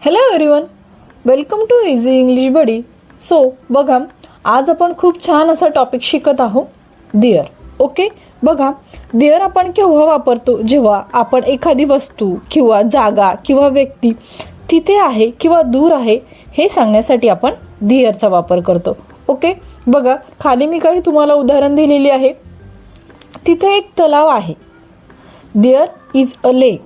Hello everyone, welcome to easy English buddy. So बघा, आज आपण खूप छान असा टॉपिक शिकत आहोत, देअर. ओके, बघा, देअर आपण केव्हा वापरतो? जेव्हा आपण एखादी वस्तू किंवा जागा किंवा व्यक्ती तिथे आहे किंवा दूर आहे हे सांगण्यासाठी आपण देअरचा वापर करतो. ओके, बघा, खाली मी काही तुम्हाला उदाहरण दिलेली आहे. तिथे एक तलाव आहे. There is a lake.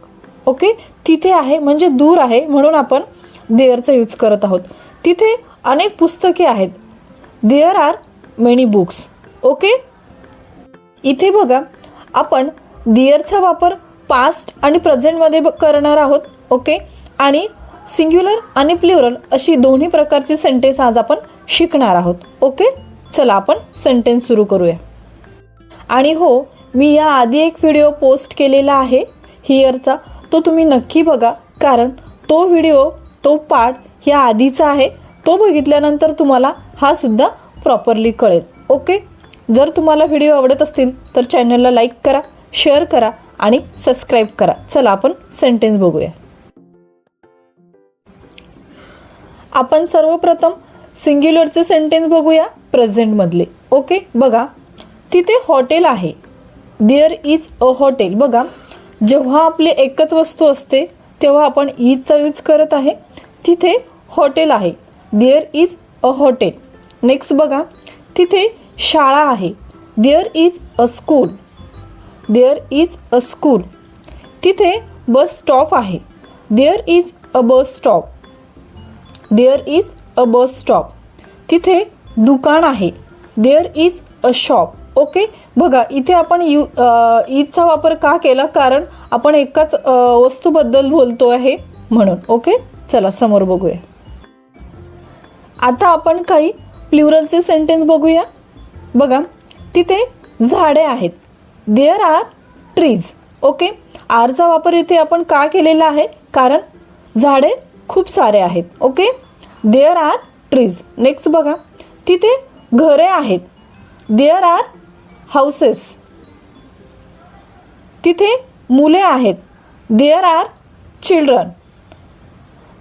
Okay, तिथे आहे म्हणजे दूर आहे, म्हणून आपण देअरचा यूज करत आहोत. तिथे अनेक पुस्तके आहेत. There are many books. Okay, इथे बघा, आपण देअरचा वापर पास्ट आणि प्रेझेंटमध्ये करणार आहोत. ओके, आणि सिंग्युलर आणि प्लुरल अशी दोन्ही प्रकारचे सेंटेन्स आज आपण शिकणार आहोत. ओके, चला आपण सेंटेन्स सुरू करूया. आणि हो, मी या आधी एक व्हिडिओ पोस्ट केलेला आहे हिअरचा, तो तुम्ही नक्की बघा, कारण तो व्हिडिओ, तो पार्ट या आधीचा आहे. तो बघितल्यानंतर तुम्हाला हा सुद्धा प्रॉपरली कळेल. ओके, जर तुम्हाला व्हिडिओ आवडत असतील तर चॅनलला लाईक करा, शेअर करा आणि सबस्क्राईब करा. चला आपण सेंटेन्स बघूया. आपण सर्वप्रथम सिंग्युलरचे सेंटेन्स बघूया, प्रेझेंटमधले. ओके, बघा, तिथे हॉटेल आहे. There is a hotel. बघा, जेव्हा आपली एकच वस्तू असते तेव्हा आपण इजचा यूज करत आहे. तिथे हॉटेल आहे. There is a hotel. Next बघा, तिथे शाळा आहे. There is a school. There is a school. तिथे बस स्टॉप आहे. There is a bus stop. There is a bus stop. तिथे दुकान आहे. There is a shop. Okay, बघा, इथे आपण इजचा वापर का केला? कारण आपण एकाच वस्तूबद्दल बोलतो आहे म्हणून. ओके, चला समोर बघूया. आता आपण काही प्लुरलचे सेंटेन्स बघूया. बघा, तिथे झाडे आहेत. There are trees. ओके, आरचा वापर इथे आपण का केलेला आहे? कारण झाडे खूप सारे आहेत. Okay, there are trees. Next बघा, तिथे घरे आहेत. There are houses. तिथे मुले आहेत. There are children.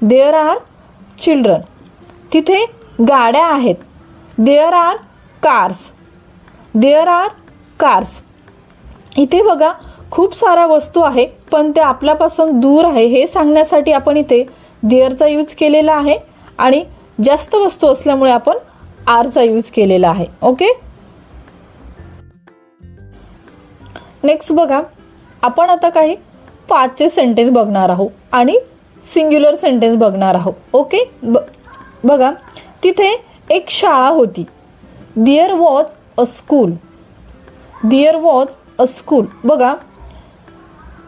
There are children. तिथे गाड्या आहेत. There are cars. There are cars. इथे बघा, खूप साऱ्या वस्तू आहे पण त्या आपल्यापासून दूर आहे हे सांगण्यासाठी आपण इथे देअरचा यूज केलेला आहे, आणि जास्त वस्तू असल्यामुळे आपण आरचा यूज केलेला आहे. ओके, नेक्स्ट बघा, आपण आता काही पाचचे सेंटेन्स बघणार आहोत आणि सिंग्युलर सेंटेन्स बघणार आहोत. ओके, बघा, तिथे एक शाळा होती. There was a school. There was a school. बघा,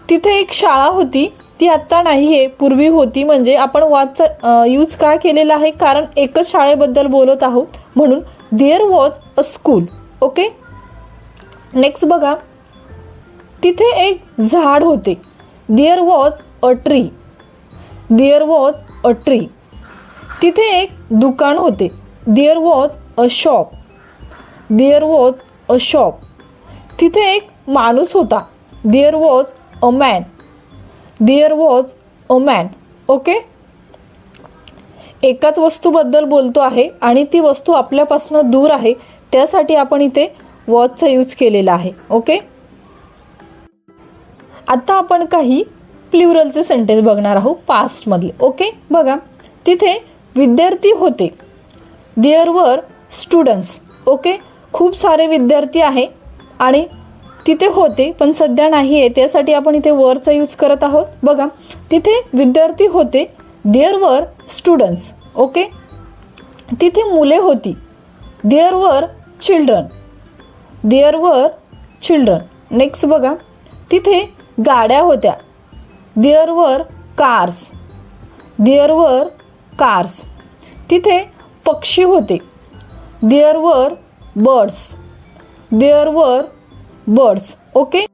तिथे एक शाळा होती. ती आत्ता नाही आहे, पूर्वी होती. म्हणजे आपण वॉजचा यूज का केलेला आहे? कारण एकच शाळेबद्दल बोलत आहोत म्हणून there was a school. Okay, next बघा, तिथे एक झाड होते. There was a tree. There was a tree. तिथे एक दुकान होते. There was a shop. There was a shop. तिथे एक माणूस होता. There was a man. There was a man. Okay, एकाच वस्तूबद्दल बोलतो आहे आणि ती वस्तू आपल्यापासून दूर आहे, त्यासाठी आपण इथे वॉजचा यूज केलेला आहे. ओके, आता आपण काही प्लुरलचे सेंटेन्स बघणार आहोत पास्टमधले. ओके, बघा, तिथे विद्यार्थी होते. There were students. ओके, खूप सारे विद्यार्थी आहे आणि तिथे होते पण सध्या नाही आहे, त्यासाठी आपण इथे वरचा यूज करत आहोत. बघा, तिथे विद्यार्थी होते. There were students. ओके, तिथे मुले होती. There were children. There were children. Next बघा, तिथे गाड्या होत्या. There were cars. There were cars. तिथे पक्षी होते. There were birds. There were birds. Okay,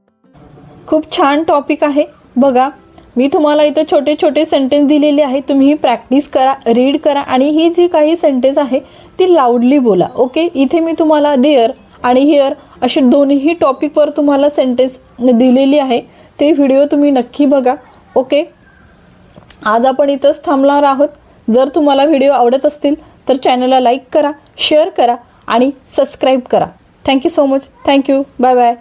खूप छान टॉपिक आहे. बघा, मी तुम्हाला इथं छोटे छोटे सेंटेन्स दिलेले आहे. तुम्ही प्रॅक्टिस करा, रीड करा आणि ही जी काही सेंटेन्स आहे ती लाऊडली बोला. ओके, इथे मी तुम्हाला देअर आणि हिअर असे दोन्ही टॉपिकवर तुम्हाला सेंटेन्स दिलेली आहे. ते व्हिडिओ तुम्ही नक्की बघा. ओके, आज आपण इथंच थांबणार आहोत। जर तुम्हाला व्हिडिओ आवडत असतील तर चॅनलला लाईक करा, शेअर करा आणि सबस्क्राईब करा। Thank you so much. Thank you. Bye bye.